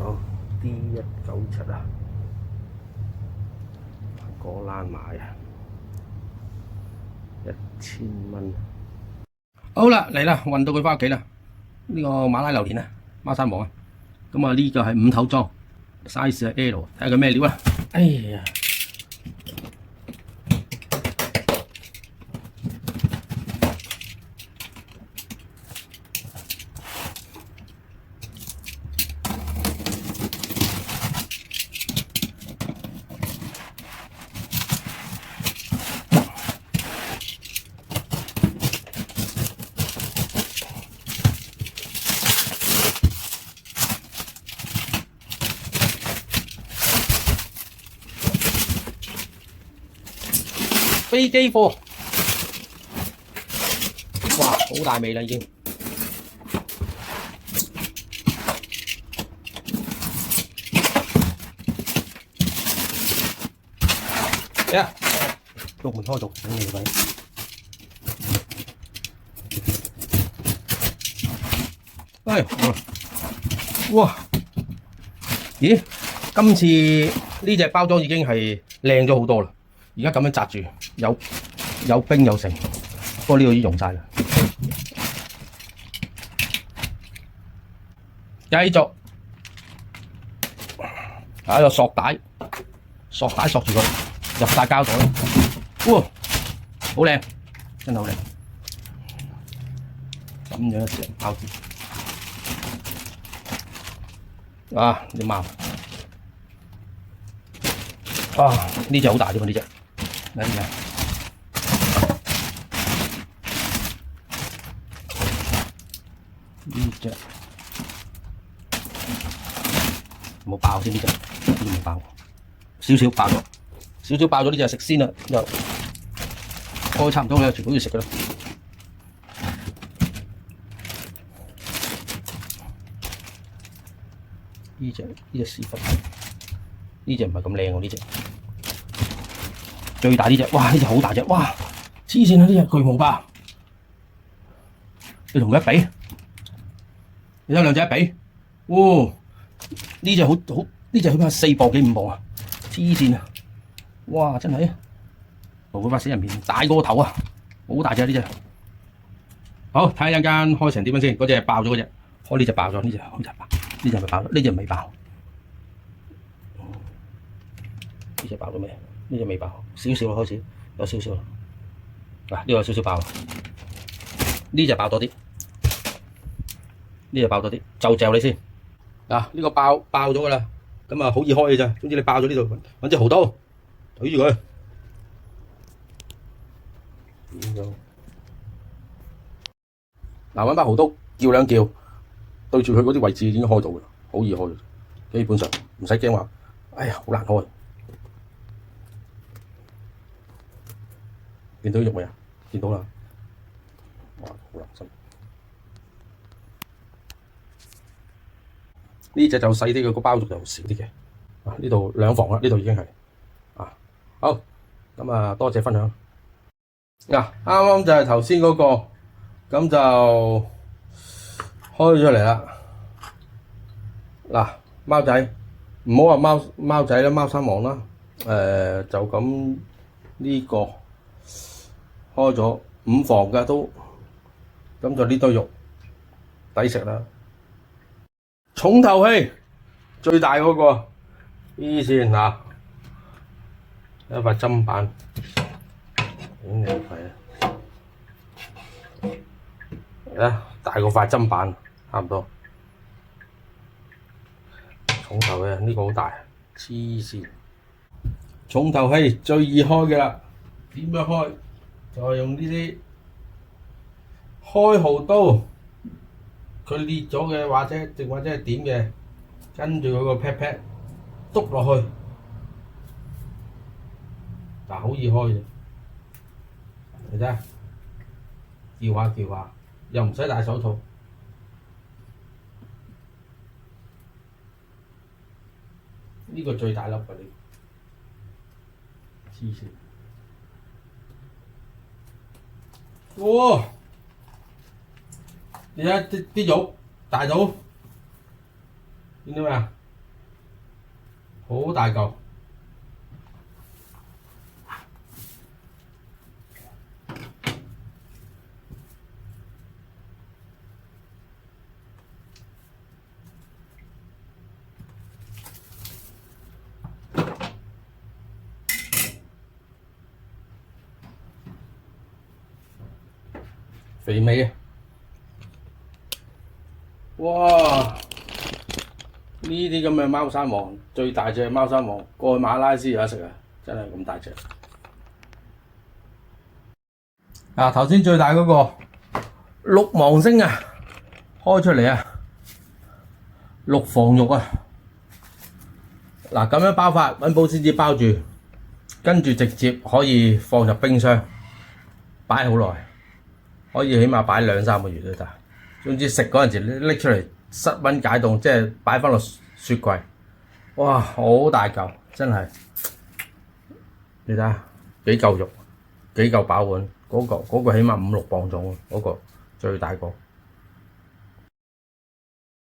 好 D197啊，果欄買啊，1000蚊。好啦，嚟啦，運到佢翻屋企啦。呢個馬拉榴蓮啊，貓山王啊。咁啊，呢個係5頭裝 ，size 係 L，睇下佢咩料啊。哎呀！飛機貨，哇，好大味啦已經。呀，陸門開到，等你睇。哎，哇！咦，今次呢隻包裝已經係靚咗好多啦。而家咁樣紮住，有冰有成，不過呢度已經溶晒啦。繼續喺個索帶索住佢，入晒膠袋。哇，好靚，真係好靚。咁樣成包住。啊，啲貓啊，呢隻好大添喎，呢隻。睇下呢隻冇爆先，呢隻冇爆，少少爆咗，少少爆咗呢隻食先啦，又開差唔多啦，全部都要食噶啦。呢隻屎忽，呢隻唔係咁靚喎，呢隻最大呢隻，哇！呢隻好大隻，哇！黐線啊！呢隻巨無霸，你同佢一比，你睇兩隻一比，哇！呢隻好，呢隻起碼4磅幾5磅啊！黐線啊！哇！真係，無會發死人面，大過個頭啊！好大隻呢隻。好，睇下陣間開成點樣先。嗰隻爆咗嗰隻，開呢隻爆咗，呢隻開隻爆，呢隻係咪爆咗？呢隻未爆。呢隻爆咗未？呢隻未爆，少少啦，開始有少少啦。嗱，呢個有少少爆啦。呢隻爆多啲，呢隻爆多啲，就你先。嗱，呢個爆咗㗎啦，咁啊好易開嘅咋。總之你爆咗呢度，揾隻蠔刀懟住佢。嗱，揾把蠔刀叫兩叫，對住佢嗰啲位置已經開到㗎啦，好易開，基本上唔使驚話，哎呀好難開。見到肉未啊？見到啦，哇好難心。呢隻就細啲嘅，個包肉就少啲嘅。啊，呢度2房啦，呢度已經係啊好。咁啊，多謝分享。嗱，啱啱就係頭先嗰個，咁就開咗嚟啦。嗱，貓仔唔好話貓仔啦，貓山王啦，就咁呢個開咗5房嘅都，咁就呢堆肉抵食啦。重頭戲最大嗰個黐線嗱，一塊砧板，影你塊啊！大過塊砧板，差唔多。重頭戲呢個好大，黐線！重頭戲最易開嘅啦，點樣開？就係用呢啲開蠔刀。佢裂咗嘅或者係點嘅，跟住佢個 pat 篤落去，嗱好易開嘅，你睇下，撬下，又唔使戴手套，呢個最大粒嘅呢，黐線，哇！你睇啲肉大到，見到未啊？好大嚿。肥美啊！哇！呢啲咁嘅貓山王，最大隻貓山王過去馬拉斯有得食啊！真係咁大隻。啊，頭先最大嗰個六芒星啊，開出嚟啊，六房肉啊！嗱，咁樣包法，揾保鮮紙包住，跟住直接可以放入冰箱，擺好耐，可以起碼擺2-3個月都得。總之食嗰陣時拎出嚟室溫解凍，即係擺翻落雪櫃。哇，好大嚿，真係！你睇下幾嚿肉，幾嚿飽碗。嗰個起碼5-6磅重，嗰個最大個。